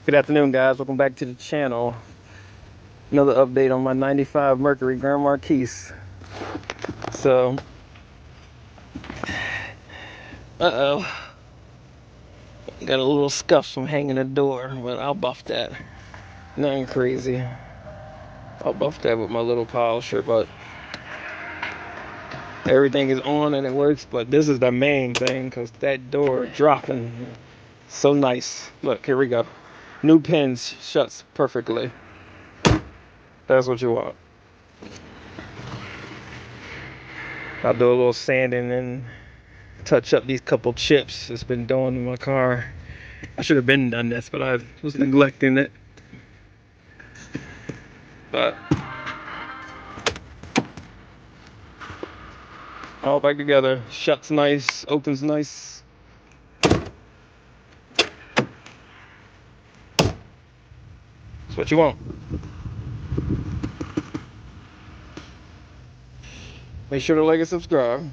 Good afternoon, guys. Welcome back to the channel. Another update on my 95 Mercury grandmarquis. So, uh-oh. Got a little scuff from hanging the door, but I'll buff that. Nothing crazy. I'll buff that with my little polisher, but everything is on and it works. But this is the main thing, because that door dropping so nice. Look, here we go. New pins shuts perfectly. That's what you want. I'll do a little sanding and touch up these couple chips it's been doing in my car. I should have been done this, but I was neglecting it. But all back together. Shuts nice, opens nice. That's what you want. Make sure to like and subscribe.